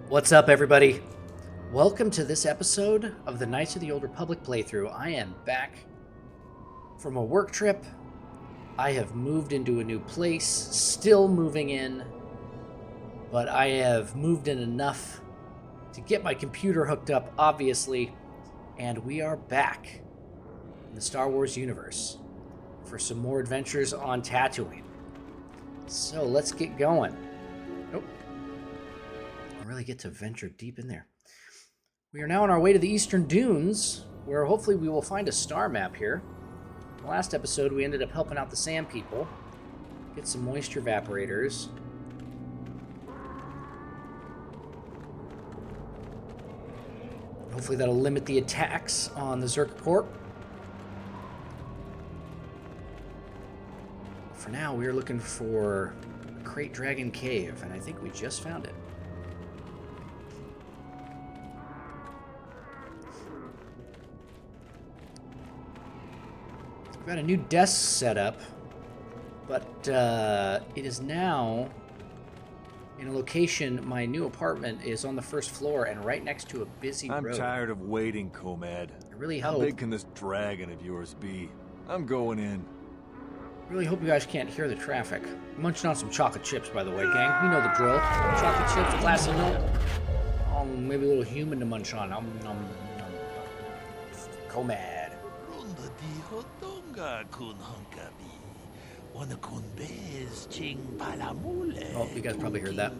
What's up, everybody? Welcome to this episode of the Knights of the Old Republic playthrough. I am back from a work trip. I have moved into a new place, still moving in, but I have moved in enough to get my computer hooked up, obviously, and we are back in the Star Wars universe for some more adventures on Tatooine. So let's get going. Oh, I really get to venture deep in there. We are now on our way to the Eastern Dunes, where hopefully we will find a star map here. In the last episode, we ended up helping out the Sand People, get some moisture evaporators. Hopefully that'll limit the attacks on the Zerk Corp. For now, we are looking for a Crate Dragon Cave, and I think we just found it. We've got a new desk set up, but it is now in a location. My new apartment is on the first floor and right next to a busy road. I'm tired of waiting, Comad. I really How hope. big can this dragon of yours be? I'm going in. Really hope you guys can't hear the traffic. I'm munching on some chocolate chips, by the way, gang. You know the drill. Chocolate chips, glass of milk. Oh, maybe a little human to munch on. Comad. Oh, you guys probably heard that.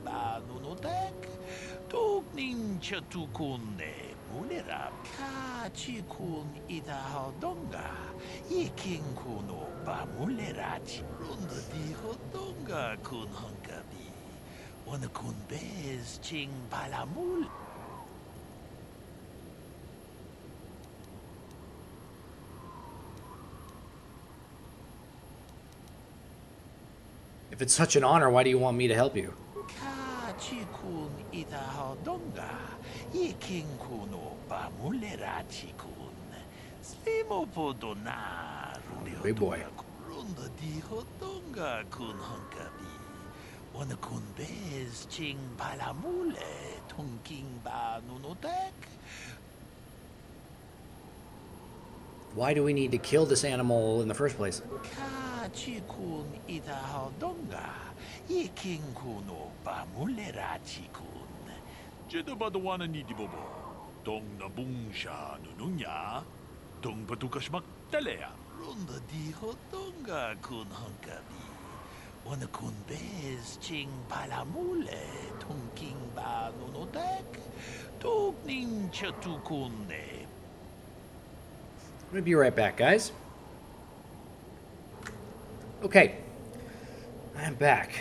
If it's such an honor, why do you want me to help you? Big boy. Why do we need to kill this animal in the first place? I'm gonna be right back, guys. Okay, I'm back.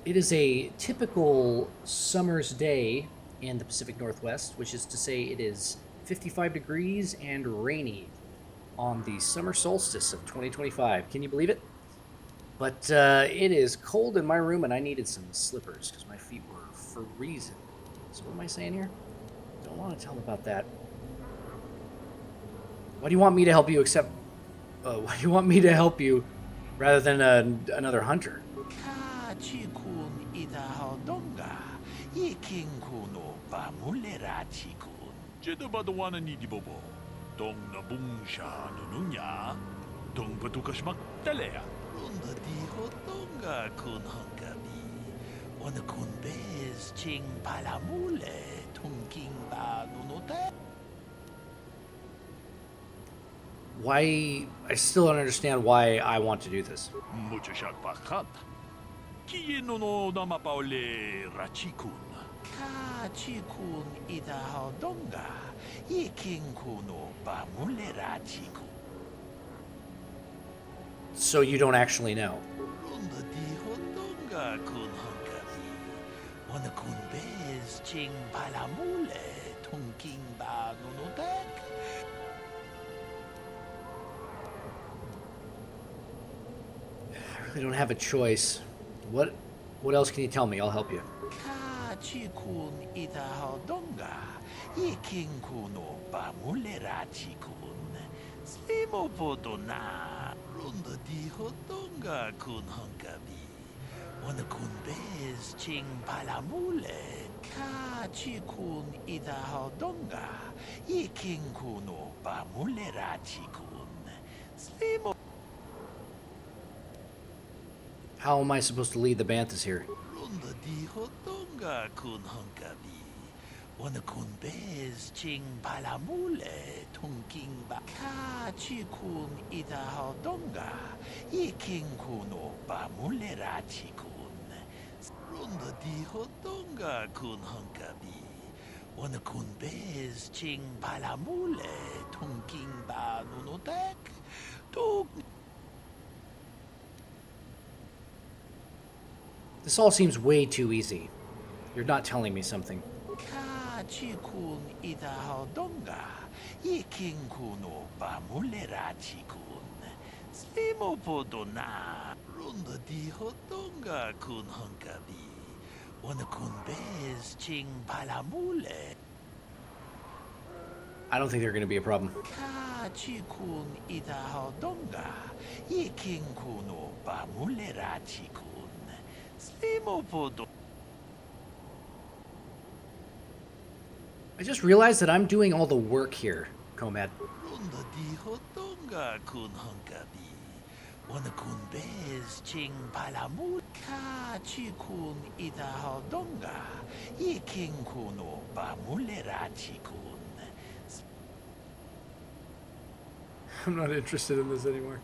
It is a typical summer's day in the Pacific Northwest, which is to say it is 55 degrees and rainy on the summer solstice of 2025. Can you believe it? But it is cold in my room and I needed some slippers because my feet were freezing. So what am I saying here? Don't want to tell about that. Why do you want me to help you except... why do you want me to help you rather than another hunter? Why... I still don't understand why I want to do this. So you don't actually know. I don't have a choice. What else can you tell me? I'll help you. Runda di hotonga kun hankabi. Wana kun bez ching palamule. Ka chikun idahaldonga. Iking kuno bamulera chikun. Slimo How am I supposed to lead the Banthas here? runda di hodonga kun hunkabi. Wana kun bez ching palamule tunking ba. Ka chikun idahaldonga. Iking kuno bamulera chikun. Runda di hodonga kun hunkabi. Wana kun bez ching palamule tunking ba nunotek. Tuk This all seems way too easy. You're not telling me something. ka chikun idahaldonga. Iking kuno bamulera chikun. Slimo podona. Runda di hodonga kun hunkabi. Wana kun bez ching palamule. I don't think they're going to be a problem. Ka chikun idahaldonga. Iking kuno bamulera chikun. Slimo podona. I just realized that I'm doing all the work here, Komad. Runda di hodonga kun hunkabi. Wana kun bez ching palamul. Ka chikun idahaldonga. Iking kuno bamulera chikun. I'm not interested in this anymore.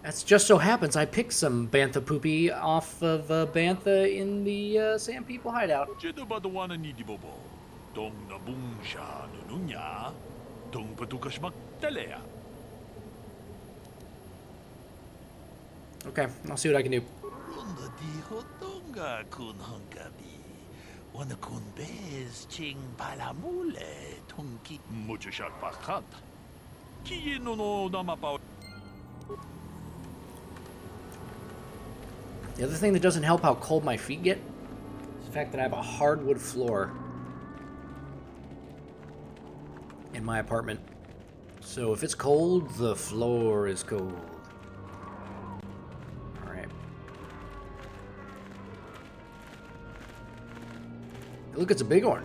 That's just so happens I picked some Bantha poopy off of Bantha in the Sand People hideout. Jedabadawana ni dibobo. Dong nabungsha nununya. Dong patukashmak talea. Okay, I'll see what I can do. Runda di hodonga kun hunkabi. Wana kun bez ching palamule tunki. Muchashak pakat. Kiye no namapa. The other thing that doesn't help how cold my feet get is the fact that I have a hardwood floor in my apartment. So if it's cold, the floor is cold. Alright. Look, it's a bighorn.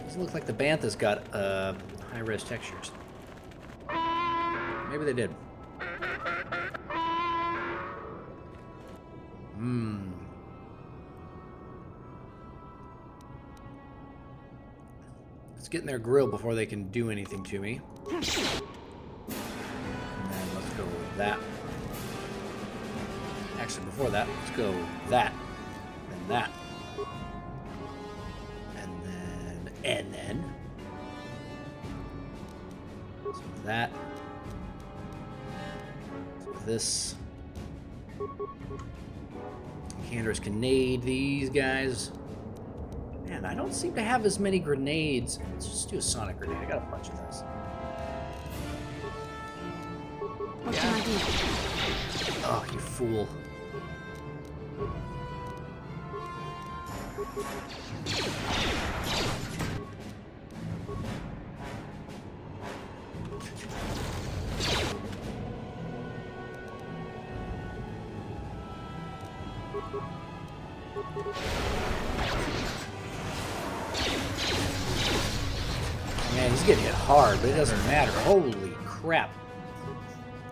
Doesn't look like the Bantha's got high-res textures. Maybe they did. Let's get in their grill before they can do anything to me. And then let's go with that. Actually, before that, let's go that. And that. And then. So that. So this. Candors can nade these guys. Man, I don't seem to have as many grenades. Let's just do a sonic grenade. I got a bunch of those. What can I do? Oh, you fool. Man, he's getting hit hard, but it doesn't matter. Holy crap.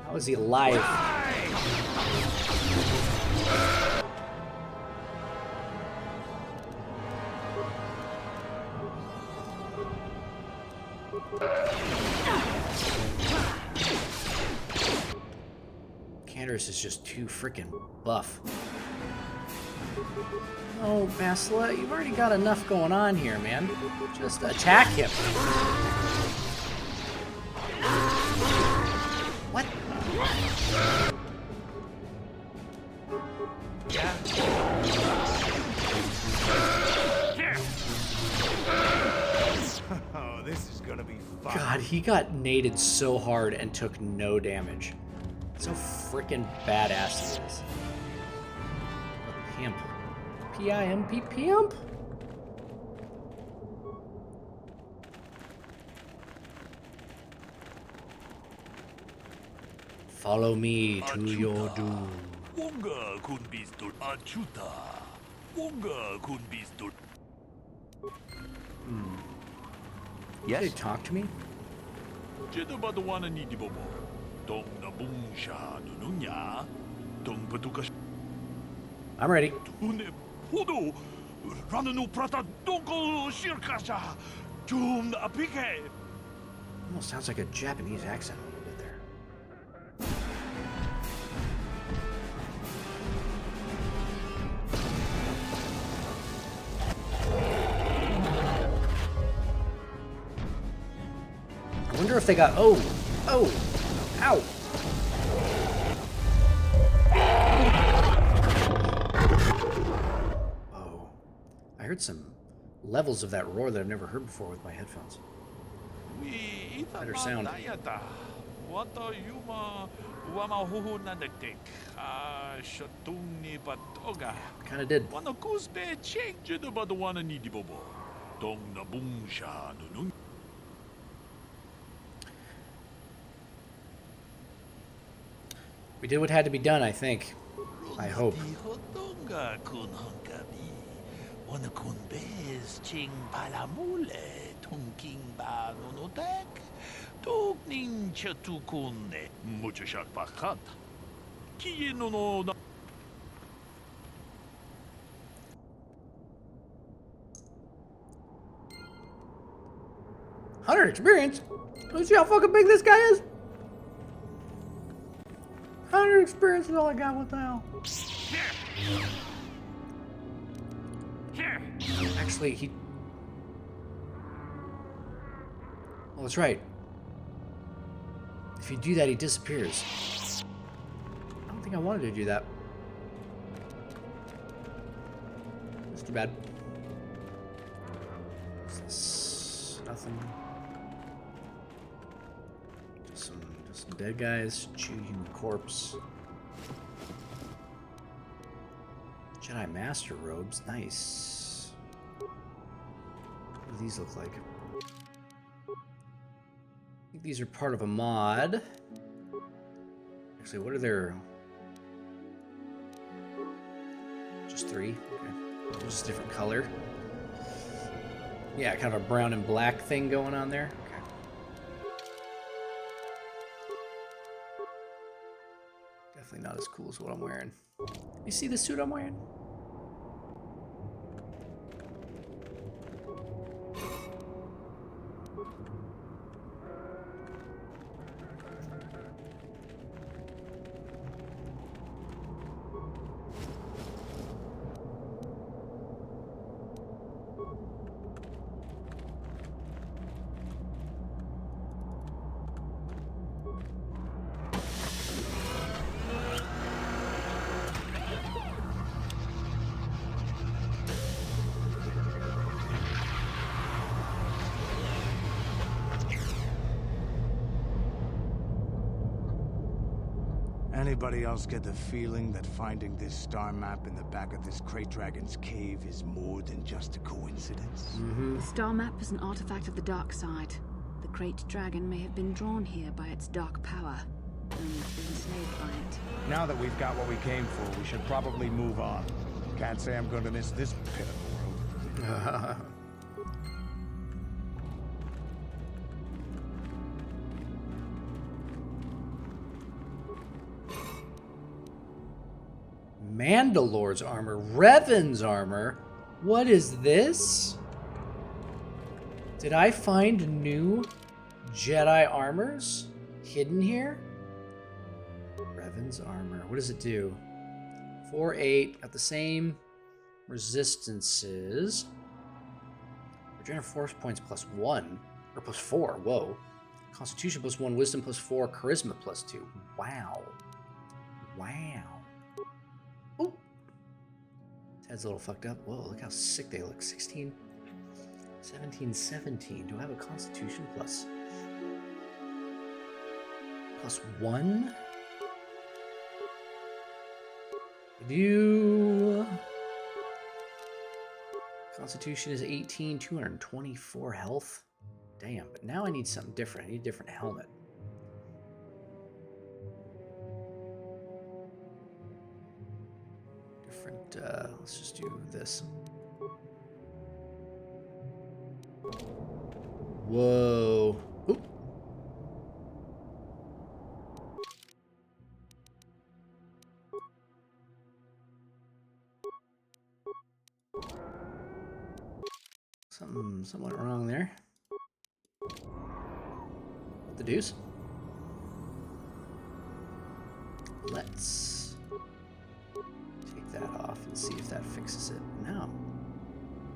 How is he alive? Candace is just too freaking buff. Oh, Basila, you've already got enough going on here, man. Just attack him. What? Yeah. Oh, this is gonna be fun. God, he got naded so hard and took no damage. So freaking badass he is. A pimp. P-I-M-P, pimp? Follow me to your doom. Wonga kun bistor achuta. Wonga kun bistor. Did they talk to me? Jeda badawana ni di bobo. Dong na bungsha nununya. Dong patuka I'm ready. tune podo. Rananu prata donko shirkasha. Jum apike. Almost sounds like a Japanese accent a little bit there. I wonder if they got... Oh! Ow! Oh. I heard some levels of that roar that I've never heard before with my headphones. Better sound. Wata yuma wama huhu nadektek. Shatungni batoga. Kinda did. Wana kusbe change the badawana ni di bobo. Dong na bungsha nunun. We did what had to be done, I think. I hope. Hotonga kun hankabi. Wana kun bez ching palamule. Tunking ba nonotek. Tukning chatukune. Muchashak pakat. Kiye no na. Hunter experience? Let's see how fucking big this guy is. 100 experience is all I got. What the hell? Actually, he... Oh, that's right. If you do that, he disappears. I don't think I wanted to do that. That's too bad. What's this? Nothing. Just some dead guys. Chew human corpse. Jedi Master robes. Nice. What do these look like? I think these are part of a mod. Actually, what are their... Just 3? Okay. Just a different color. Yeah, kind of a brown and black thing going on there. Okay. Definitely not as cool as what I'm wearing. You see the suit I'm wearing? Anybody else get the feeling that finding this star map in the back of this Krayt Dragon's cave is more than just a coincidence? The star map is an artifact of the dark side. The Krayt Dragon may have been drawn here by its dark power and enslaved by it. Now that we've got what we came for, we should probably move on. Can't say I'm going to miss this pit of the world. Mandalore's armor, Revan's armor. What is this? Did I find new Jedi armors hidden here? Revan's armor. What does it do? 4/8. Got the same resistances. Regenerate force points +1 or +4. Whoa. Constitution +1, Wisdom +4, Charisma +2. Wow. Wow. Oh. Ted's a little fucked up. Whoa, look how sick they look. 16, 17, 17. Do I have a Constitution +1? I do. Constitution is 18, 224 health. Damn, but now I need something different. I need a different helmet. different. Let's just do this. Whoa. Oop. Something went wrong there. What the deuce? Let's take that off and see if that fixes it. No.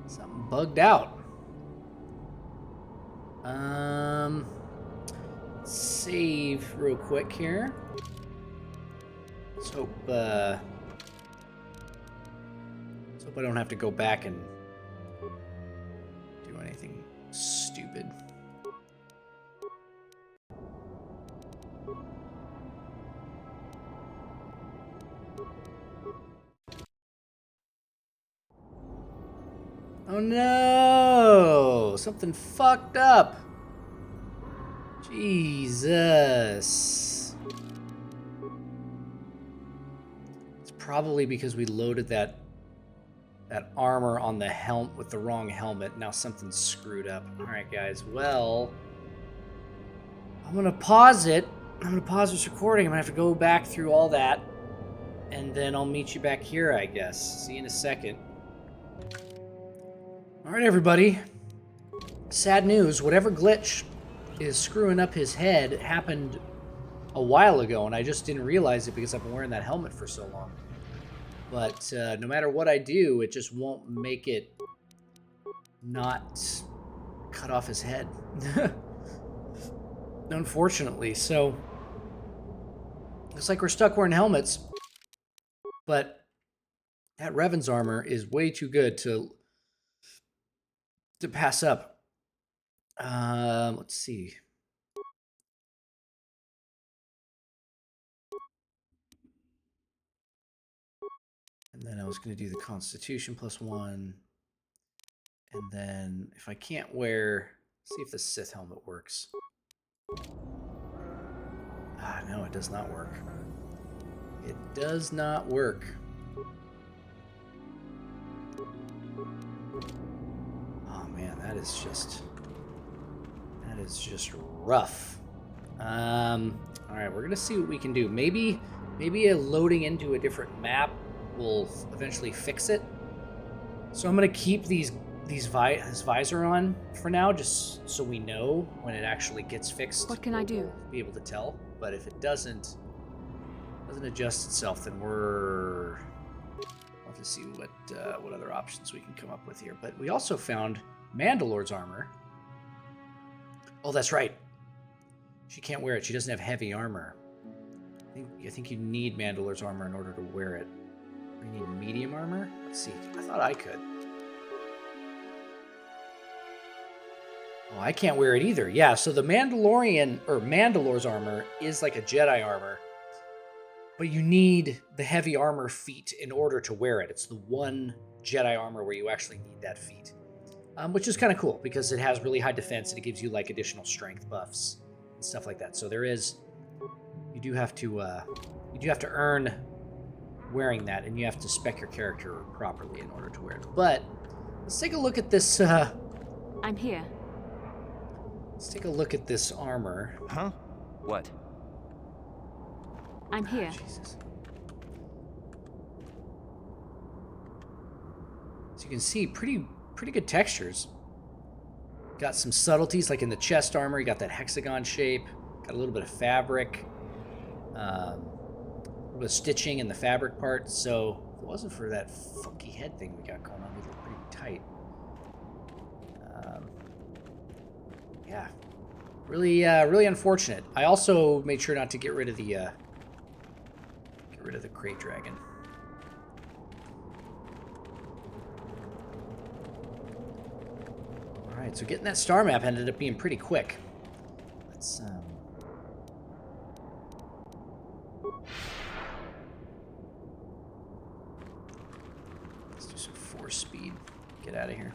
Something bugged out. Save real quick here. Let's hope I don't have to go back and do anything stupid. Oh no! Something fucked up. Jesus. It's probably because we loaded that armor on the helm with the wrong helmet. Now something's screwed up. All right, guys. Well, I'm gonna pause it. I'm gonna pause this recording. I'm gonna have to go back through all that, and then I'll meet you back here, I guess. See you in a second. All right, everybody. Sad news. Whatever glitch is screwing up his head happened a while ago, and I just didn't realize it because I've been wearing that helmet for so long. But no matter what I do, it just won't make it not cut off his head. Unfortunately. So, looks like we're stuck wearing helmets. But that Revan's armor is way too good to pass up. Let's see. And then I was going to do the Constitution +1. And then if I can't wear, see if the Sith helmet works. Ah, no, it does not work. It does not work. Oh man, that is just rough. All right, we're gonna see what we can do. Maybe a loading into a different map will eventually fix it. So I'm gonna keep his visor on for now, just so we know when it actually gets fixed. What can I do? We'll be able to tell. But if it doesn't adjust itself, then we'll have to see what other options we can come up with here. But we also found Mandalore's armor. Oh, that's right. She can't wear it. She doesn't have heavy armor. I think you need Mandalore's armor in order to wear it. You need medium armor? Let's see. I thought I could. Oh, I can't wear it either. Yeah, so the Mandalore's armor is like a Jedi armor. But you need the heavy armor feat in order to wear it. It's the one Jedi armor where you actually need that feat. Which is kind of cool because it has really high defense and it gives you like additional strength buffs and stuff like that. So you do have to earn wearing that, and you have to spec your character properly in order to wear it. But let's take a look at this. I'm here. Let's take a look at this armor. Huh? What? I'm here. Jesus. So you can see pretty good textures. Got some subtleties like in the chest armor. You got that hexagon shape. Got a little bit of fabric. A little bit of stitching in the fabric part. So if it wasn't for that funky head thing we got going on, we'd look pretty tight. Yeah. Really unfortunate. I also made sure not to get rid of the crate dragon. Alright, so getting that star map ended up being pretty quick. Let's do some force speed. Get out of here.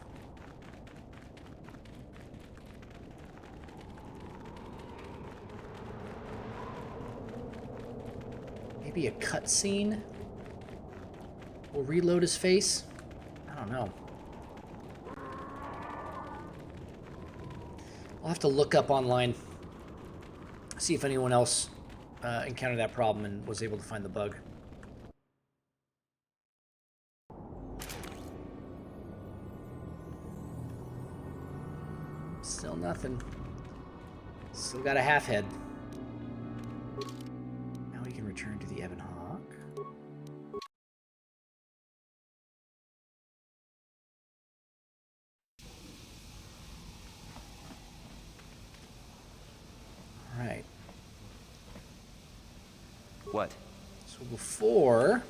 Maybe a cutscene? We'll reload his face? I don't know. I'll have to look up online, see if anyone else encountered that problem and was able to find the bug. Still nothing. Still got a half head. Now we can return to the Ebon Hawk. All right. What? So before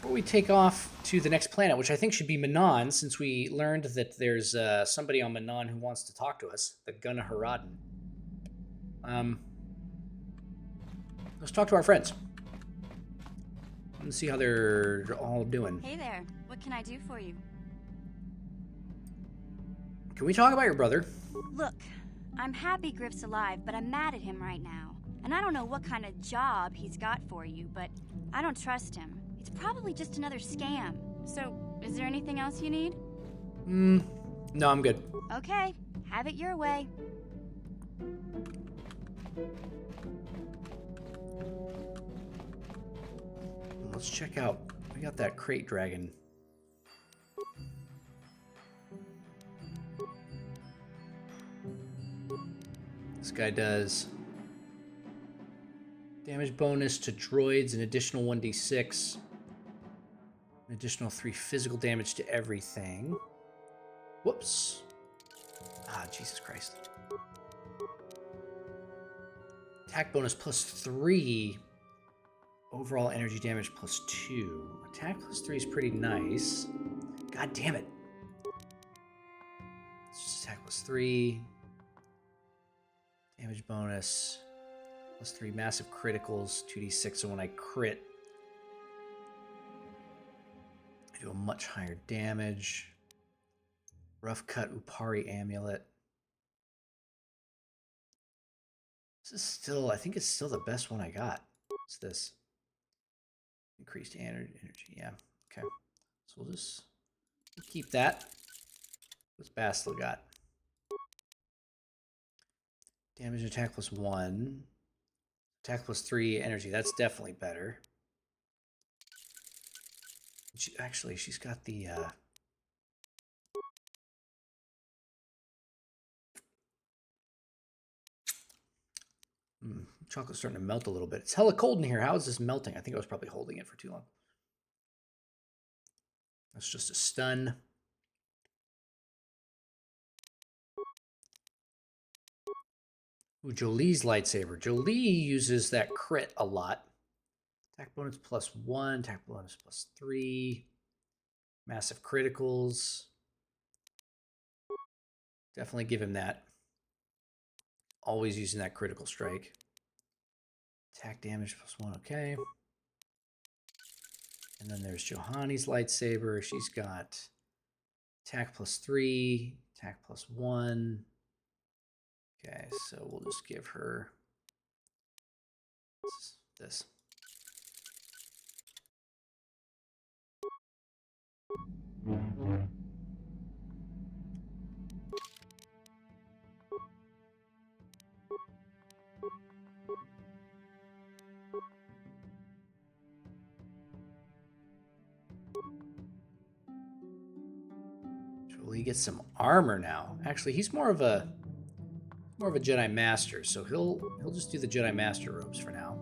we take off to the next planet, which I think should be Manaan, since we learned that there's somebody on Manaan who wants to talk to us, the Gunna Haradin. Let's talk to our friends. Let's see how they're all doing. Hey there, what can I do for you? Can we talk about your brother? Look, I'm happy Griff's alive, but I'm mad at him right now. And I don't know what kind of job he's got for you, but I don't trust him. It's probably just another scam. So, is there anything else you need? No, I'm good. Okay, have it your way. Let's check out. We got that crate dragon. This guy does damage bonus to droids, an additional 1d6, an additional 3 physical damage to everything. Whoops. Ah, Jesus Christ. Attack bonus plus 3. Overall energy damage plus 2. Attack plus 3 is pretty nice. God damn it. Let's just attack plus 3. Damage bonus. Plus 3 massive criticals. 2d6. So when I crit, I do a much higher damage. Rough cut Upari amulet. This is still, I think it's still the best one I got. What's this? Increased energy, yeah. Okay. So we'll just keep that. What's Bastel got? Damage attack plus 1. Attack plus 3 energy. That's definitely better. Actually, she's got the... Chocolate's starting to melt a little bit. It's hella cold in here. How is this melting? I think I was probably holding it for too long. That's just a stun. Ooh, Jolie's lightsaber. Jolie uses that crit a lot. Attack bonus plus 1. Attack bonus plus 3. Massive criticals. Definitely give him that. Always using that critical strike. Attack damage plus 1, okay. And then there's Johanni's lightsaber. She's got attack plus 3, attack plus 1. Okay, so we'll just give her this. He gets some armor now. Actually, he's more of a Jedi Master, so he'll just do the Jedi Master robes for now.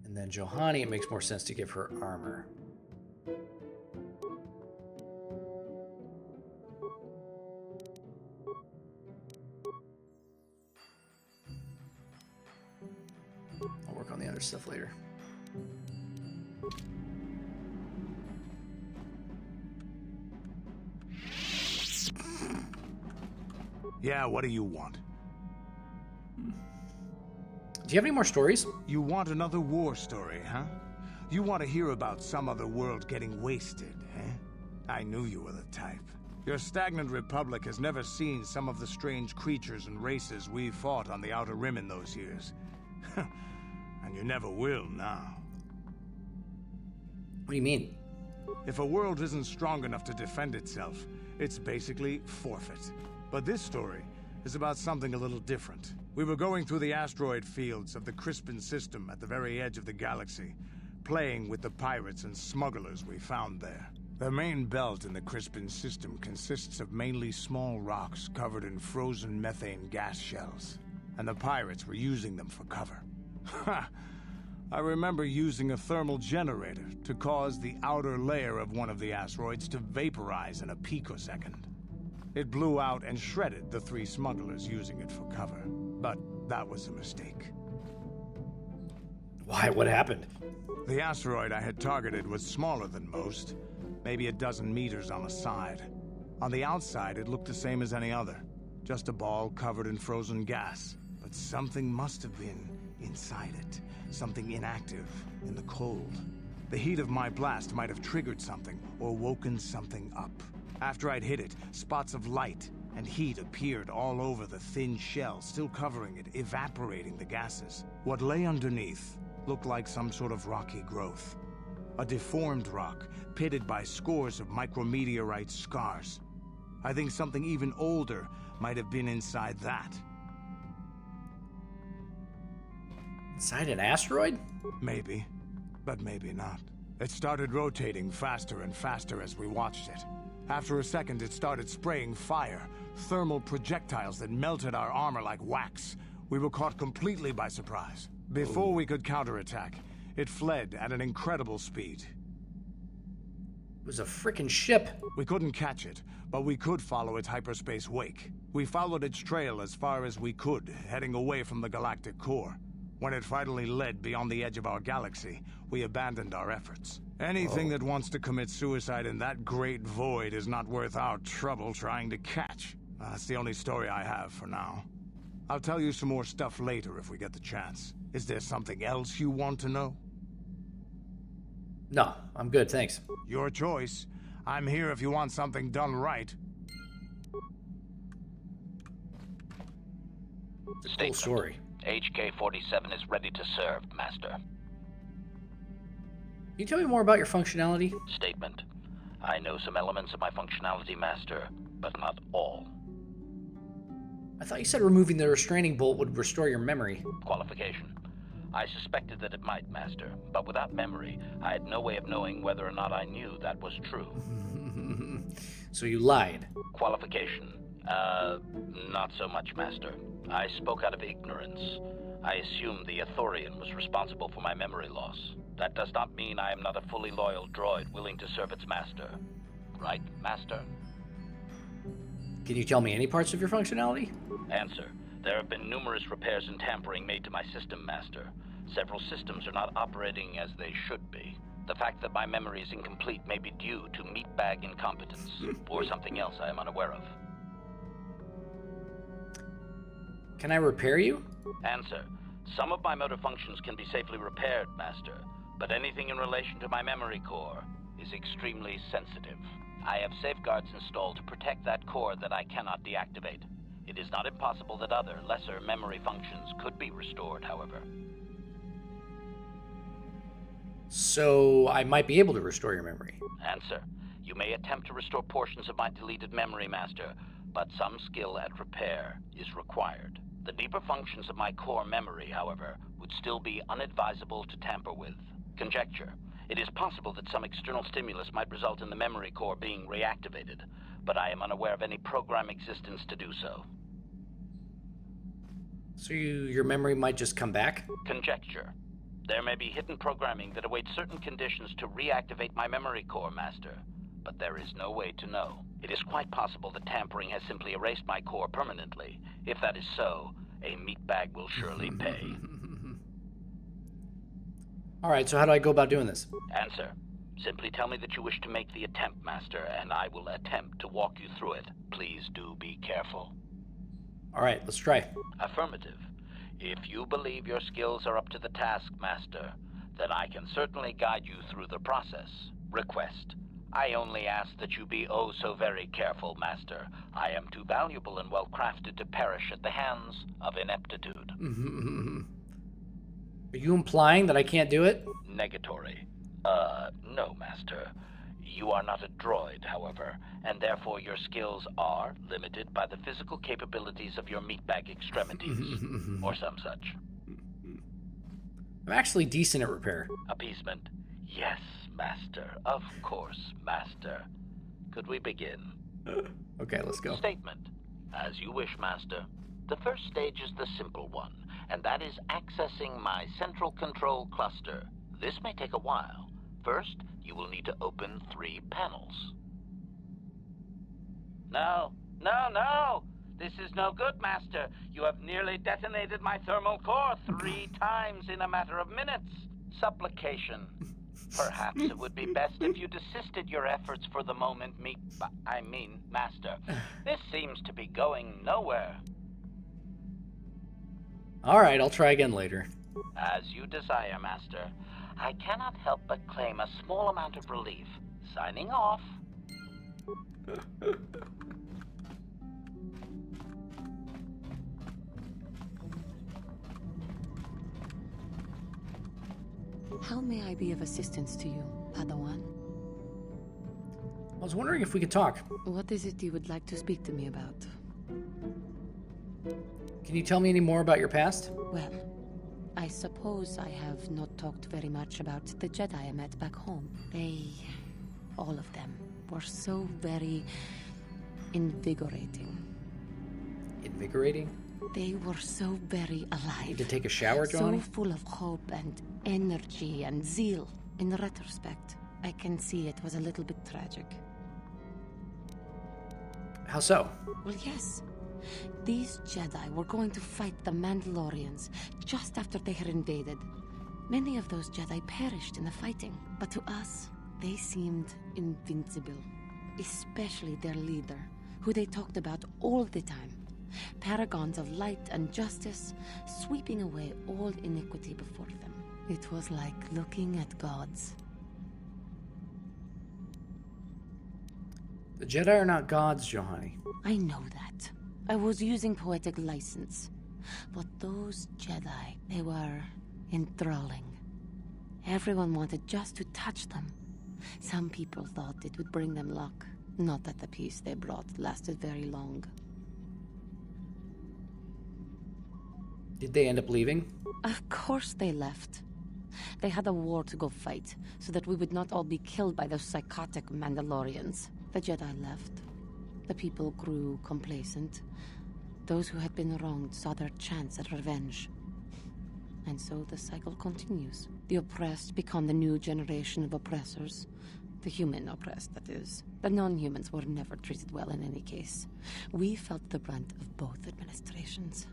And then Johanni, it makes more sense to give her armor. I'll work on the other stuff later. Yeah, what do you want? Do you have any more stories? You want another war story, huh? You want to hear about some other world getting wasted, eh? I knew you were the type. Your stagnant republic has never seen some of the strange creatures and races we fought on the Outer Rim in those years. And you never will now. What do you mean? If a world isn't strong enough to defend itself, it's basically forfeit. But this story is about something a little different. We were going through the asteroid fields of the Crispin system at the very edge of the galaxy, playing with the pirates and smugglers we found there. The main belt in the Crispin system consists of mainly small rocks covered in frozen methane gas shells, and the pirates were using them for cover. Ha! I remember using a thermal generator to cause the outer layer of one of the asteroids to vaporize in a picosecond. It blew out and shredded the 3 smugglers using it for cover. But that was a mistake. Why? What happened? The asteroid I had targeted was smaller than most, maybe a dozen meters on a side. On the outside, it looked the same as any other, just a ball covered in frozen gas. But something must have been inside it, something inactive, in the cold. The heat of my blast might have triggered something, or woken something up. After I'd hit it, spots of light and heat appeared all over the thin shell, still covering it, evaporating the gases. What lay underneath looked like some sort of rocky growth. A deformed rock, pitted by scores of micrometeorite scars. I think something even older might have been inside that. Inside an asteroid? Maybe, but maybe not. It started rotating faster and faster as we watched it. After a second, it started spraying fire, thermal projectiles that melted our armor like wax. We were caught completely by surprise. Before we could counterattack, it fled at an incredible speed. It was a frickin' ship. We couldn't catch it, but we could follow its hyperspace wake. We followed its trail as far as we could, heading away from the galactic core. When it finally led beyond the edge of our galaxy, we abandoned our efforts. Anything that wants to commit suicide in that great void is not worth our trouble trying to catch. That's the only story I have for now. I'll tell you some more stuff later if we get the chance. Is there something else you want to know? No, I'm good, thanks. Your choice. I'm here if you want something done right. Cool story. HK-47 is ready to serve, Master. Can you tell me more about your functionality? Statement. I know some elements of my functionality, Master, but not all. I thought you said removing the restraining bolt would restore your memory. Qualification. I suspected that it might, Master, but without memory, I had no way of knowing whether or not I knew that was true. So you lied. Qualification. Not so much, Master. I spoke out of ignorance. I assumed the Ithorian was responsible for my memory loss. That does not mean I am not a fully loyal droid willing to serve its master. Right, Master? Can you tell me any parts of your functionality? Answer. There have been numerous repairs and tampering made to my system, Master. Several systems are not operating as they should be. The fact that my memory is incomplete may be due to meatbag incompetence, or something else I am unaware of. Can I repair you? Answer. Some of my motor functions can be safely repaired, Master, but anything in relation to my memory core is extremely sensitive. I have safeguards installed to protect that core that I cannot deactivate. It is not impossible that other, lesser memory functions could be restored, however. So I might be able to restore your memory. Answer. You may attempt to restore portions of my deleted memory, Master, but some skill at repair is required. The deeper functions of my core memory, however, would still be unadvisable to tamper with. Conjecture. It is possible that some external stimulus might result in the memory core being reactivated, but I am unaware of any program existence to do so. So your memory might just come back? Conjecture. There may be hidden programming that awaits certain conditions to reactivate my memory core, Master, but there is no way to know. It is quite possible that tampering has simply erased my core permanently. If that is so, a meatbag will surely pay. All right, so how do I go about doing this? Answer. Simply tell me that you wish to make the attempt, Master, and I will attempt to walk you through it. Please do be careful. All right, let's try. Affirmative. If you believe your skills are up to the task, Master, then I can certainly guide you through the process. Request. I only ask that you be oh so very careful, Master. I am too valuable and well-crafted to perish at the hands of ineptitude. you implying that I can't do it? Negatory. No, Master. You are not a droid, however, and therefore your skills are limited by the physical capabilities of your meatbag extremities, or some such. I'm actually decent at repair. Appeasement. Yes, Master. Of course, Master. Could we begin? Okay, let's go. Statement. As you wish, Master. The first stage is the simple one, and that is accessing my central control cluster. This may take a while. First, you will need to open 3 panels. No! This is no good, Master. You have nearly detonated my thermal core 3 times in a matter of minutes. Supplication. Perhaps it would be best if you desisted your efforts for the moment, Master. This seems to be going nowhere. Alright, I'll try again later. As you desire, Master. I cannot help but claim a small amount of relief. Signing off. How may I be of assistance to you, Padawan? I was wondering if we could talk. What is it you would like to speak to me about? Can you tell me any more about your past? Well, I suppose I have not talked very much about the Jedi I met back home. They, all of them, were so very invigorating. Invigorating? They were so very alive. Need to take a shower, Johnny? So full of hope and energy and zeal. In retrospect, I can see it was a little bit tragic. How so? Well, yes. These Jedi were going to fight the Mandalorians just after they had invaded. Many of those Jedi perished in the fighting, but to us, they seemed invincible. Especially their leader, who they talked about all the time. Paragons of light and justice, sweeping away all iniquity before them. It was like looking at gods. The Jedi are not gods, Johanny. I know that. I was using poetic license. But those Jedi, they were enthralling. Everyone wanted just to touch them. Some people thought it would bring them luck. Not that the peace they brought lasted very long. Did they end up leaving? Of course they left. They had a war to go fight, so that we would not all be killed by those psychotic Mandalorians. The Jedi left. The people grew complacent. Those who had been wronged saw their chance at revenge. And so the cycle continues. The oppressed become the new generation of oppressors. The human oppressed, that is. The non-humans were never treated well in any case. We felt the brunt of both administrations.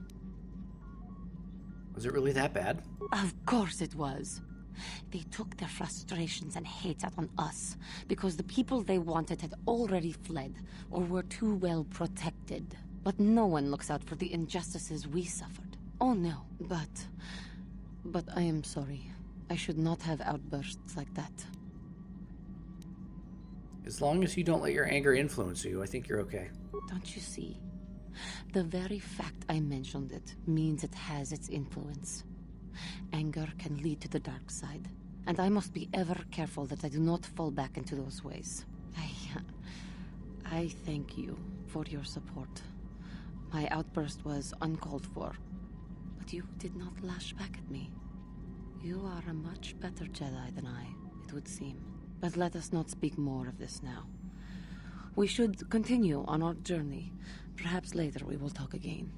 Was it really that bad? Of course it was. They took their frustrations and hate out on us because the people they wanted had already fled or were too well protected. But no one looks out for the injustices we suffered. Oh no, but I am sorry. I should not have outbursts like that. As long as you don't let your anger influence you, I think you're okay. Don't you see? The very fact I mentioned it means it has its influence. Anger can lead to the dark side, and I must be ever careful that I do not fall back into those ways. I thank you for your support. My outburst was uncalled for, but you did not lash back at me. You are a much better Jedi than I, it would seem. But let us not speak more of this now. We should continue on our journey. Perhaps later we will talk again.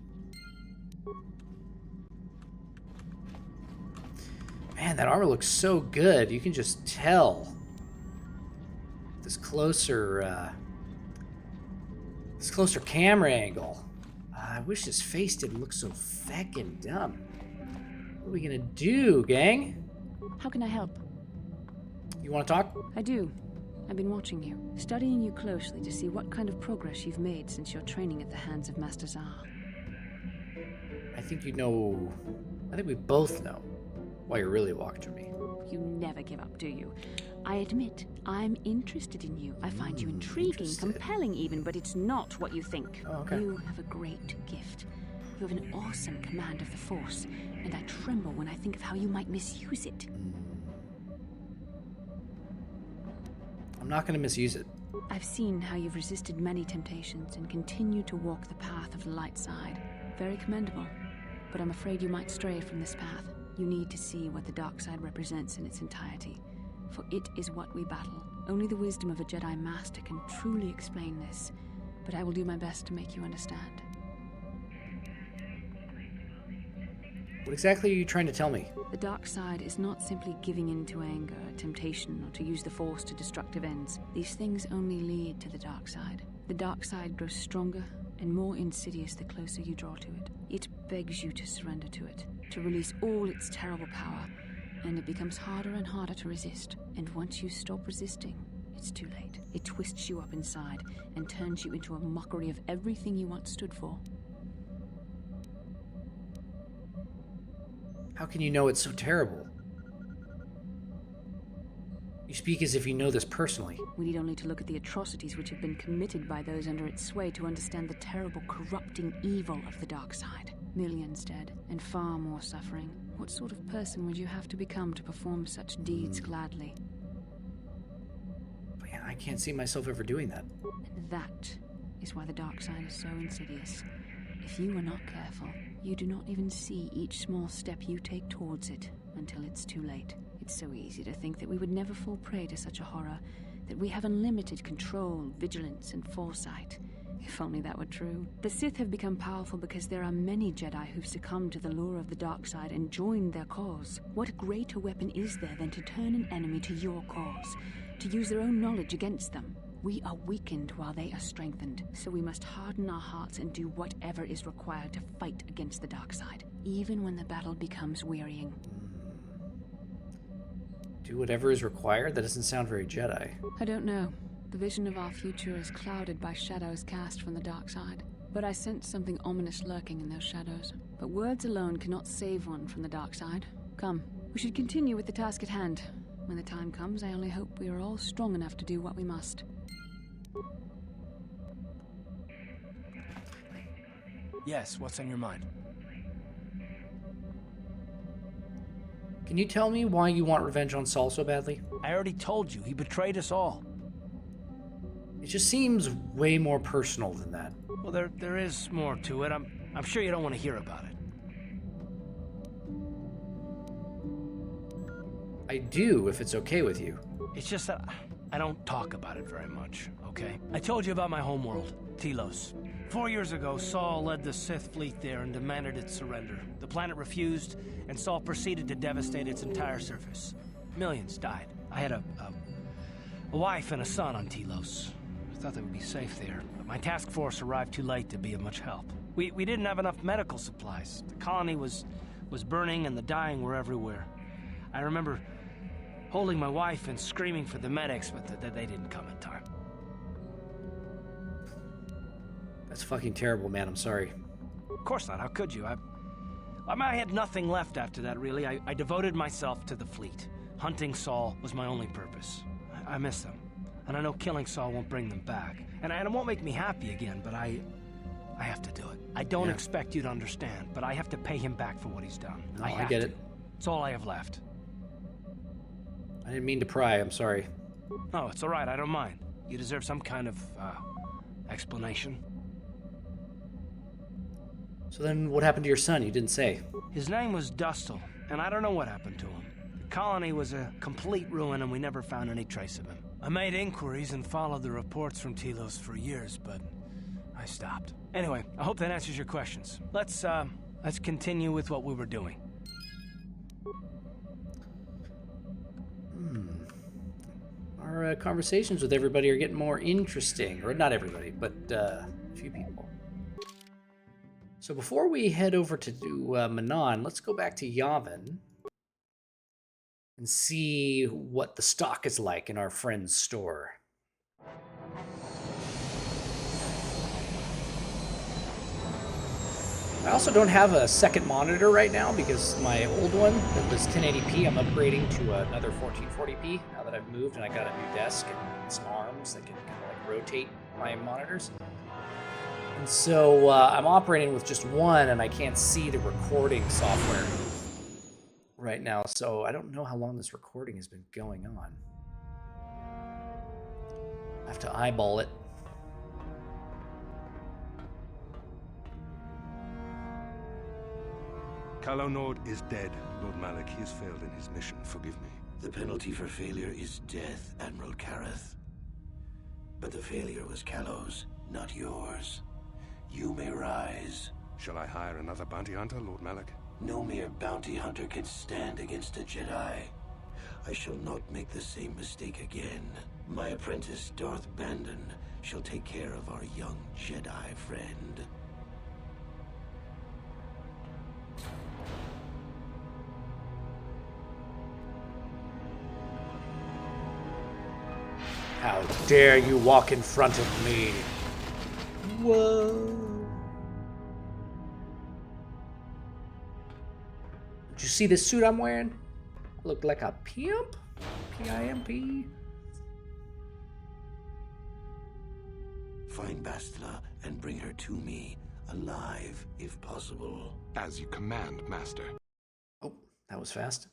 Man, that armor looks so good. You can just tell. This closer camera angle. I wish his face didn't look so feckin' dumb. What are we gonna do, gang? How can I help? You wanna talk? I do. I've been watching you, studying you closely to see what kind of progress you've made since your training at the hands of Master Zahar. I think you know... I think we both know why you're really walking to me. You never give up, do you? I admit, I'm interested in you. I find you intriguing, interested. compelling even, but it's not what you think. Oh, okay. You have a great gift. You have an awesome command of the Force, and I tremble when I think of how you might misuse it. I'm not going to misuse it. I've seen how you've resisted many temptations and continue to walk the path of the light side. Very commendable. But I'm afraid you might stray from this path. You need to see what the dark side represents in its entirety. For it is what we battle. Only the wisdom of a Jedi Master can truly explain this. But I will do my best to make you understand. What exactly are you trying to tell me? The dark side is not simply giving in to anger, temptation, or to use the Force to destructive ends. These things only lead to the dark side. The dark side grows stronger and more insidious the closer you draw to it. It begs you to surrender to it, to release all its terrible power, and it becomes harder and harder to resist. And once you stop resisting, it's too late. It twists you up inside and turns you into a mockery of everything you once stood for. How can you know it's so terrible? You speak as if you know this personally. We need only to look at the atrocities which have been committed by those under its sway to understand the terrible, corrupting evil of the dark side. Millions dead, and far more suffering. What sort of person would you have to become to perform such deeds gladly? Man, I can't see myself ever doing that. And that is why the dark side is so insidious. If you are not careful, you do not even see each small step you take towards it until it's too late. It's so easy to think that we would never fall prey to such a horror, that we have unlimited control, vigilance, and foresight. If only that were true. The Sith have become powerful because there are many Jedi who've succumbed to the lure of the dark side and joined their cause. What greater weapon is there than to turn an enemy to your cause, to use their own knowledge against them? We are weakened while they are strengthened, so we must harden our hearts and do whatever is required to fight against the dark side, even when the battle becomes wearying. Do whatever is required? That doesn't sound very Jedi. I don't know. The vision of our future is clouded by shadows cast from the dark side. But I sense something ominous lurking in those shadows. But words alone cannot save one from the dark side. Come, we should continue with the task at hand. When the time comes, I only hope we are all strong enough to do what we must. Yes, what's on your mind? Can you tell me why you want revenge on Saul so badly? I already told you, he betrayed us all. It just seems way more personal than that. Well, there is more to it. I'm sure you don't want to hear about it. I do, if it's okay with you. It's just that I don't talk about it very much, okay? I told you about my homeworld, Telos. 4 years ago, Saul led the Sith fleet there and demanded its surrender. The planet refused, and Saul proceeded to devastate its entire surface. Millions died. I had a wife and a son on Telos. I thought they would be safe there, but my task force arrived too late to be of much help. We didn't have enough medical supplies. The colony was burning and the dying were everywhere. I remember holding my wife and screaming for the medics, but they didn't come in time. That's fucking terrible, man. I'm sorry. Of course not. How could you? I had nothing left after that, really. I devoted myself to the fleet. Hunting Saul was my only purpose. I miss them. And I know killing Saul won't bring them back. And it won't make me happy again, but I have to do it. I don't expect you to understand, but I have to pay him back for what he's done. No, I get it. It's all I have left. I didn't mean to pry. I'm sorry. Oh, it's all right. I don't mind. You deserve some kind of, explanation. So then what happened to your son? You didn't say. His name was Dustil, and I don't know what happened to him. The colony was a complete ruin, and we never found any trace of him. I made inquiries and followed the reports from Telos for years, but I stopped. Anyway, I hope that answers your questions. Let's continue with what we were doing. Our conversations with everybody are getting more interesting. Or not everybody, but a few people. So before we head over to Manaan, let's go back to Yavin and see what the stock is like in our friend's store. I also don't have a second monitor right now because my old one that was 1080p, I'm upgrading to another 1440p now that I've moved and I got a new desk and some arms that can kind of like rotate my monitors. And so I'm operating with just one, and I can't see the recording software right now, so I don't know how long this recording has been going on. I have to eyeball it. KotOR is dead, Lord Malik. He has failed in his mission. Forgive me. The penalty for failure is death, Admiral Kareth. But the failure was Callow's, not yours. You may rise. Shall I hire another bounty hunter, Lord Malik? No mere bounty hunter can stand against a Jedi. I shall not make the same mistake again. My apprentice, Darth Bandon, shall take care of our young Jedi friend. How dare you walk in front of me? Whoa. Did you see this suit I'm wearing? I look like a pimp? P-I-M-P? Find Bastila and bring her to me, alive, if possible. As you command, Master. Oh, that was fast.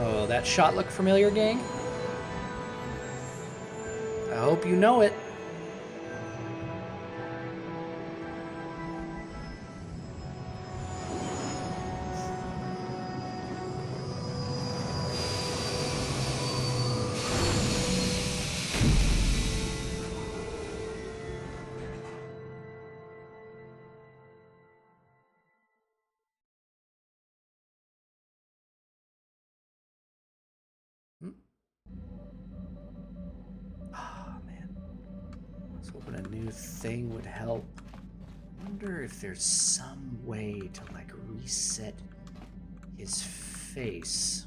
Oh, that shot look familiar, gang? I hope you know it. A new thing would help. I wonder if there's some way to like reset his face.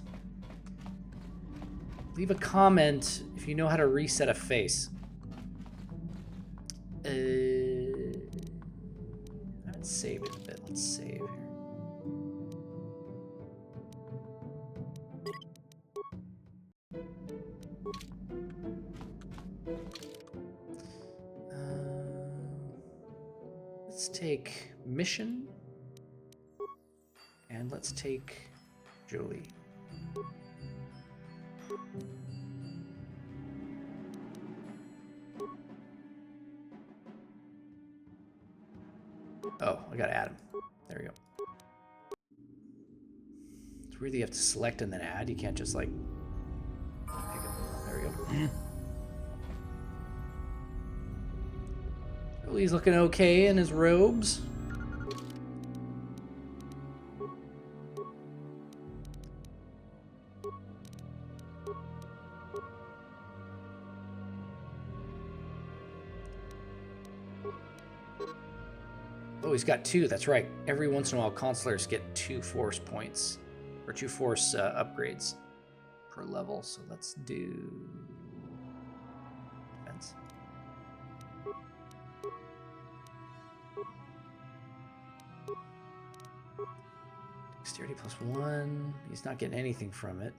Leave a comment if you know how to reset a face. I haven't saved it a bit. Let's save here. Let's take Mission, and let's take Jolie. Oh, I gotta add him. There we go. It's weird that you have to select and then add. You can't just like pick him. There we go. He's looking okay in his robes. Oh, he's got 2. That's right. Every once in a while, consulars get 2 force points, or 2 force upgrades per level. So let's do defense. Dexterity +1. He's not getting anything from it.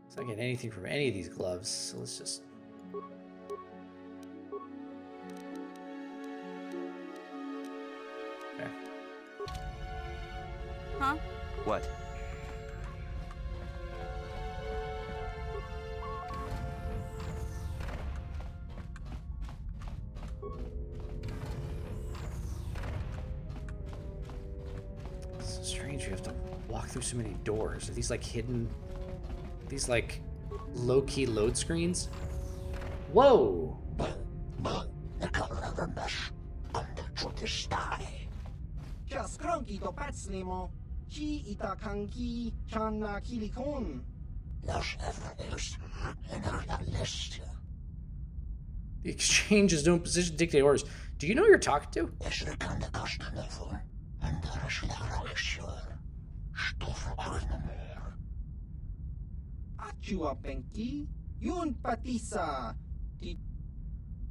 He's not getting anything from any of these gloves, so let's just... Okay. Huh? What? Strange, you have to walk through so many doors. Are these like hidden, these like low-key load screens? Whoa! The exchanges don't position dictate orders. Do you know who you're talking to? What's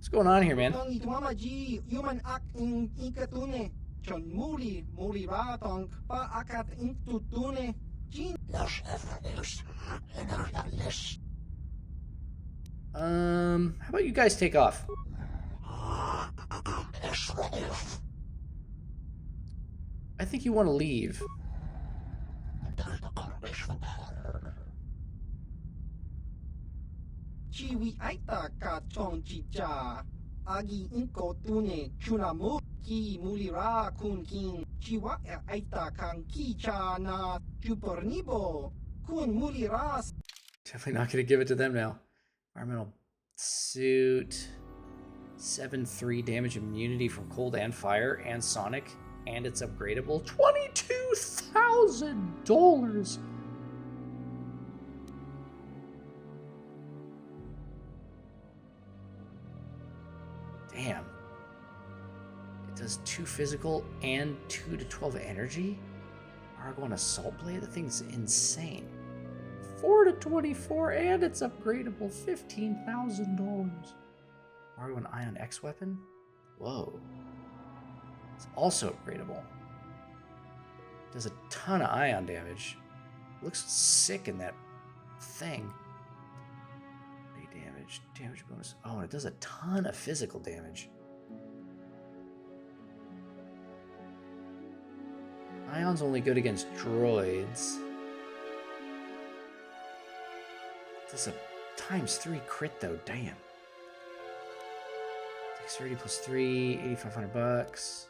going on here, man? How about you guys take off? I think you want to leave. Chiwi-aita ka chong chicha. Agi inko tune chunamu ki mulira kun kin. Chiwa-aita kan kicha na chupornibo. Kun muliras. Definitely not going to give it to them now. Environmental suit. 7-3 damage immunity from cold and fire and sonic. And it's upgradable. $22,000! Damn. It does 2 physical and 2 to 12 energy? Argon Assault Blade? The thing's insane. 4 to 24 and it's upgradable. $15,000. Argon Ion X weapon? Whoa. It's also upgradable. Does a ton of ion damage. Looks sick in that thing. Damage bonus. Oh, and it does a ton of physical damage. Ion's only good against droids. Does a ×3 crit though, damn. Dexterity +3, $8,500.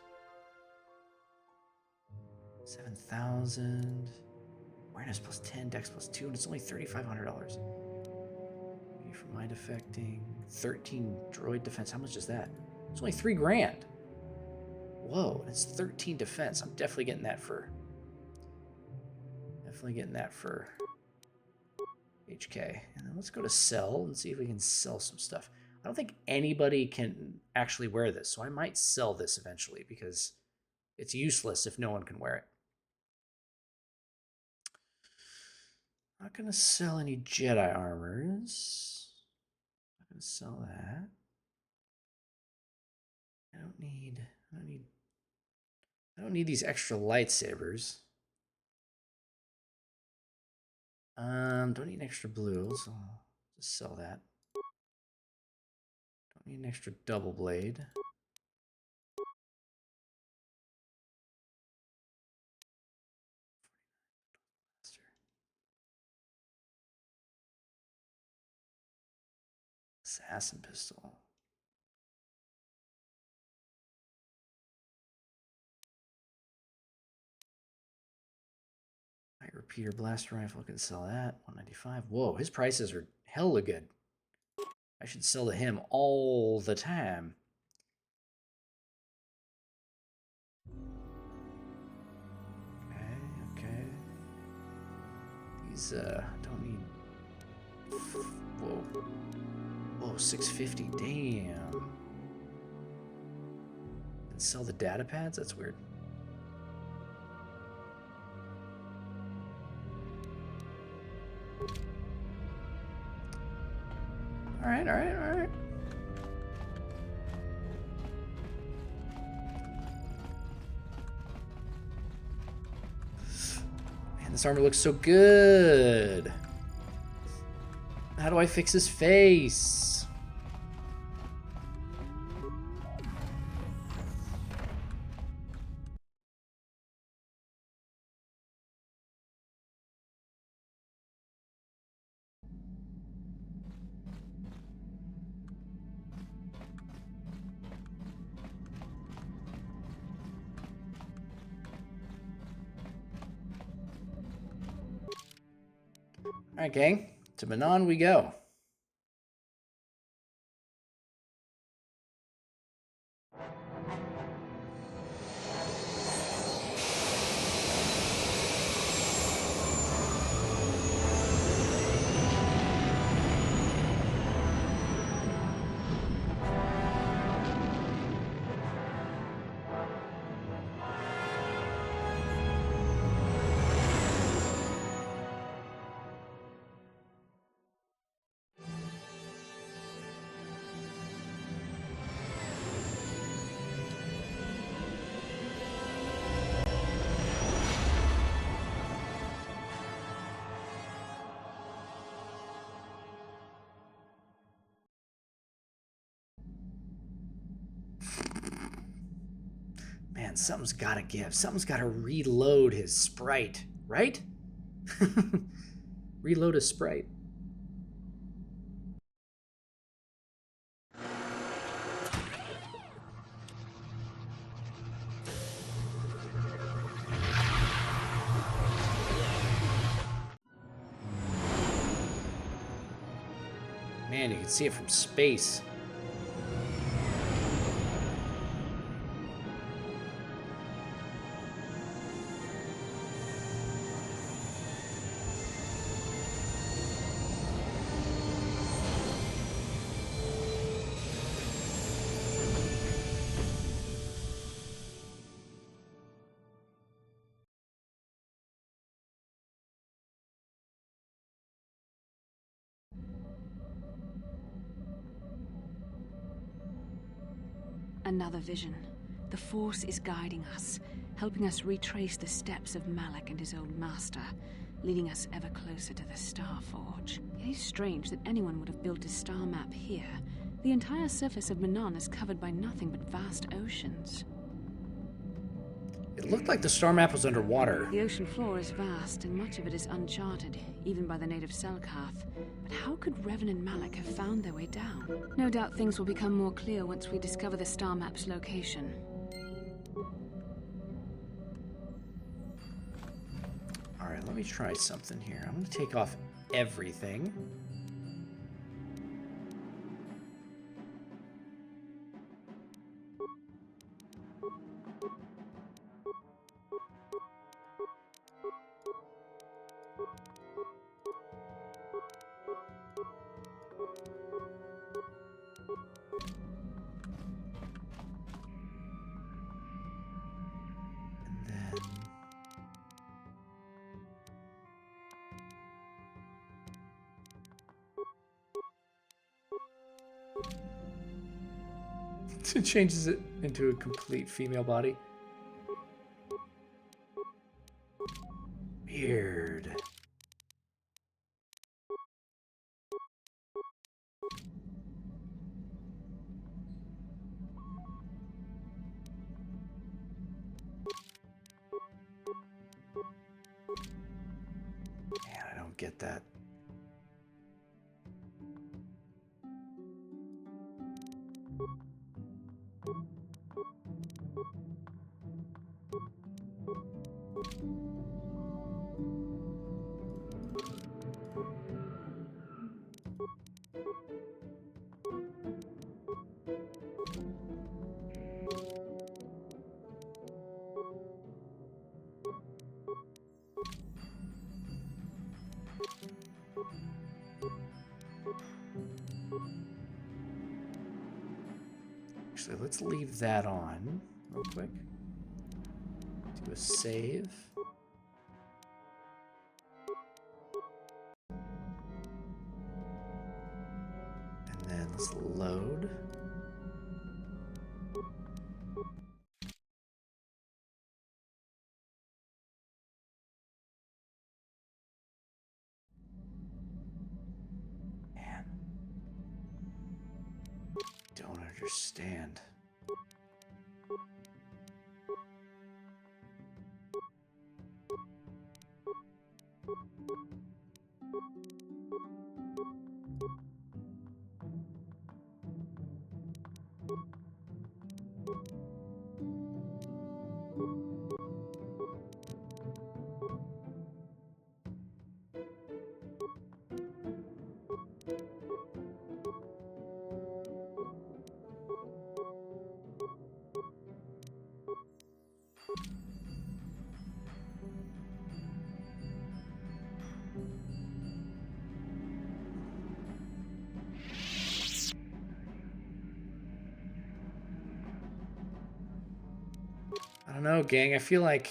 7,000. Awareness +10, Dex +2, and it's only $3,500. For mind affecting 13 droid defense. How much is that? It's only $3,000. Whoa, it's 13 defense. I'm definitely getting that for HK. And then let's go to sell and see if we can sell some stuff. I don't think anybody can actually wear this, so I might sell this eventually because it's useless if no one can wear it. Not gonna sell any Jedi armors. Not gonna sell that. I don't need these extra lightsabers. Don't need an extra blue, so I'll just sell that. Don't need an extra double blade. Assassin pistol. Light repeater blaster rifle, can sell that. 195. Whoa, his prices are hella good. I should sell to him all the time. Okay. These don't need. Whoa. Whoa, 650. Damn. And sell the data pads? That's weird. All right. Man, this armor looks so good. How do I fix his face? All right, gang. To Manaan we go. Man, something's gotta give. Something's gotta reload his sprite, right? Reload his sprite. Man, you can see it from space. Another vision. The Force is guiding us, helping us retrace the steps of Malak and his old master, leading us ever closer to the Star Forge. It is strange that anyone would have built a star map here. The entire surface of Manaan is covered by nothing but vast oceans. It looked like the star map was underwater. The ocean floor is vast, and much of it is uncharted, even by the native Selkath. But how could Revan and Malak have found their way down? No doubt things will become more clear once we discover the star map's location. Alright, let me try something here. I'm gonna take off everything. It changes it into a complete female body. Weird. Man, I don't get that. Actually, let's leave that on real quick. Do a save. And then let's load. Man. Don't understand. I don't know, gang. I feel like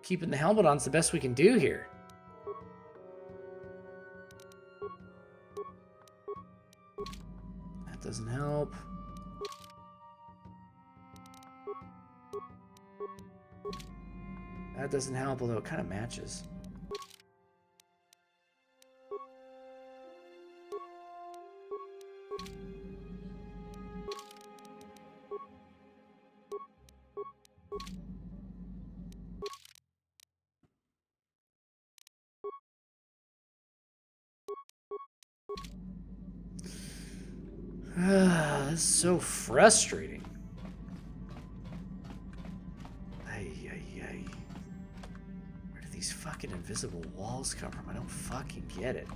keeping the helmet on is the best we can do here. That doesn't help. That doesn't help, although it kind of matches. That's so frustrating. Where do these fucking invisible walls come from? I don't fucking get it.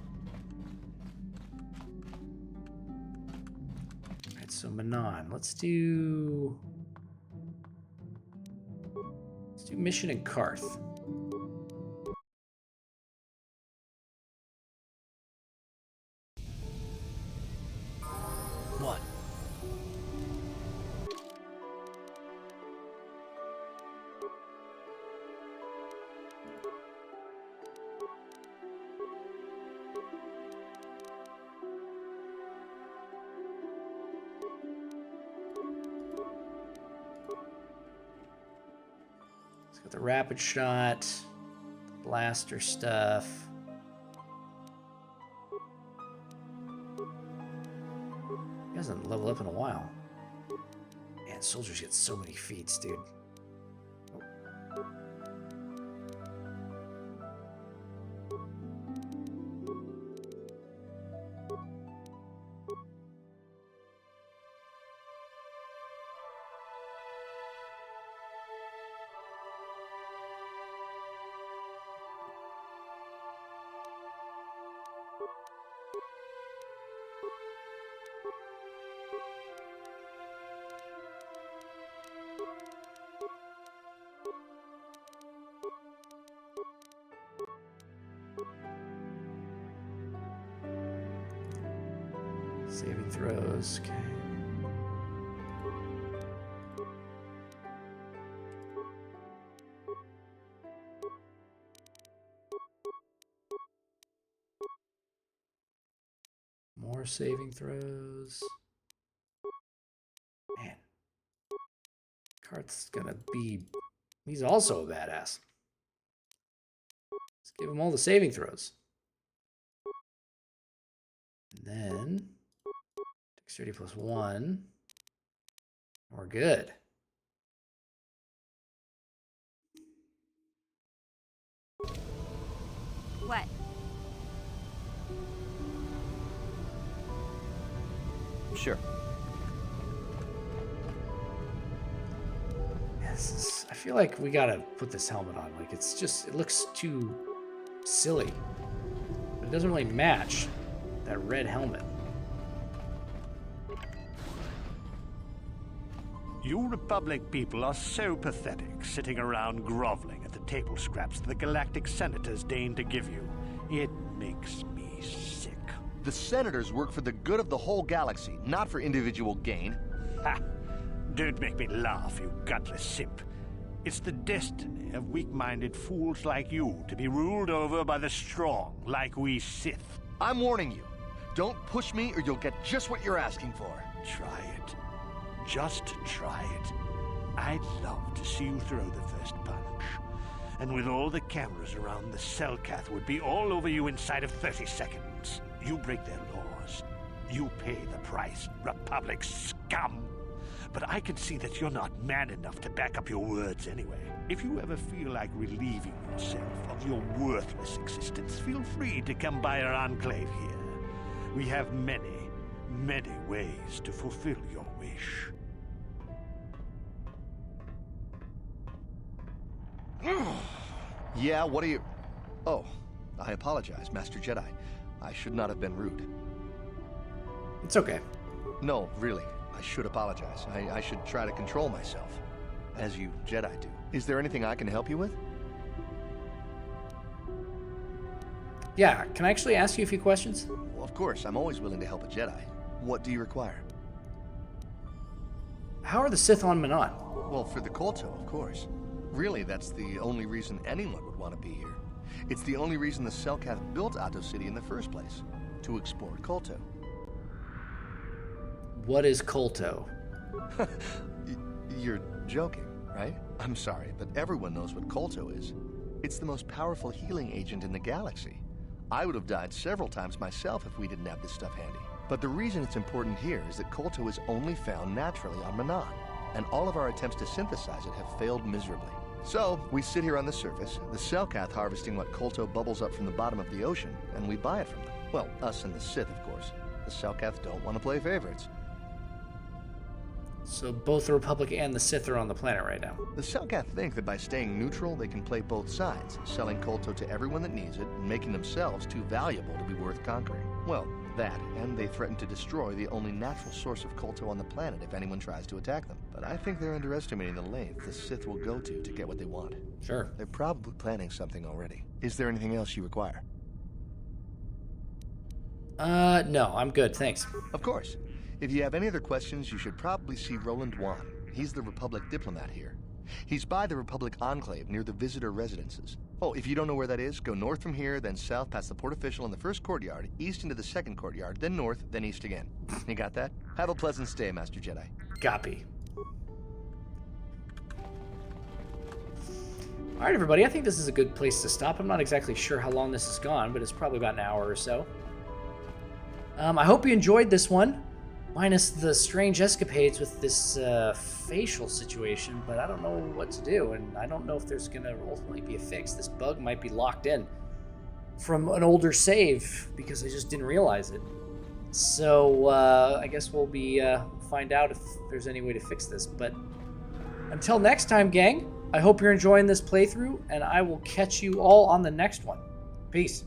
Alright, so Manaan. Let's do mission in Karth. One. Let's get the rapid shot, blaster stuff. He hasn't leveled up in a while. Man, soldiers get so many feats, dude. Oh. Saving throws, okay. More saving throws. Man. Karth's gonna be... He's also a badass. Let's give him all the saving throws. And then... Dexterity +1. We're good. What? Sure. Yes, I feel like we gotta put this helmet on. Like, it's just, it looks too silly. But it doesn't really match that red helmet. You Republic people are so pathetic, sitting around groveling at the table scraps the galactic senators deign to give you. It makes me sick. The senators work for the good of the whole galaxy, not for individual gain. Ha! Don't make me laugh, you gutless simp. It's the destiny of weak-minded fools like you to be ruled over by the strong, like we Sith. I'm warning you. Don't push me or you'll get just what you're asking for. Try it. Just try it. I'd love to see you throw the first punch. And with all the cameras around, the Selkath would be all over you inside of 30 seconds. You break their laws. You pay the price, Republic scum. But I can see that you're not man enough to back up your words anyway. If you ever feel like relieving yourself of your worthless existence, feel free to come by our enclave here. We have many, many ways to fulfill your wish. Yeah, what are you... Oh, I apologize, Master Jedi. I should not have been rude. It's okay. No, really. I should apologize. I should try to control myself, as you Jedi do. Is there anything I can help you with? Yeah, can I actually ask you a few questions? Well, of course. I'm always willing to help a Jedi. What do you require? How are the Sith on Manaan? Well, for the KotOR, of course. Really, that's the only reason anyone would want to be here. It's the only reason the Selkath built Ahto City in the first place. To explore KotOR. What is KotOR? You're joking, right? I'm sorry, but everyone knows what KotOR is. It's the most powerful healing agent in the galaxy. I would have died several times myself if we didn't have this stuff handy. But the reason it's important here is that KotOR is only found naturally on Manaan, and all of our attempts to synthesize it have failed miserably. So, we sit here on the surface, the Selkath harvesting what KotOR bubbles up from the bottom of the ocean, and we buy it from them. Well, us and the Sith, of course. The Selkath don't want to play favorites. So both the Republic and the Sith are on the planet right now. The Selkath think that by staying neutral, they can play both sides, selling KotOR to everyone that needs it, and making themselves too valuable to be worth conquering. Well, that, and they threaten to destroy the only natural source of KotOR on the planet if anyone tries to attack them. But I think they're underestimating the length the Sith will go to get what they want. Sure. They're probably planning something already. Is there anything else you require? No, I'm good, thanks. Of course. If you have any other questions, you should probably see Roland Wan. He's the Republic diplomat here. He's by the Republic Enclave near the visitor residences. Oh, if you don't know where that is, go north from here, then south past the port official in the first courtyard, east into the second courtyard, then north, then east again. You got that? Have a pleasant stay, Master Jedi. Copy. All right, everybody, I think this is a good place to stop. I'm not exactly sure how long this has gone, but it's probably about an hour or so. I hope you enjoyed this one, minus the strange escapades with this facial situation, but I don't know what to do, and I don't know if there's going to ultimately be a fix. This bug might be locked in from an older save, because I just didn't realize it. So I guess we'll be find out if there's any way to fix this. But until next time, gang, I hope you're enjoying this playthrough, and I will catch you all on the next one. Peace.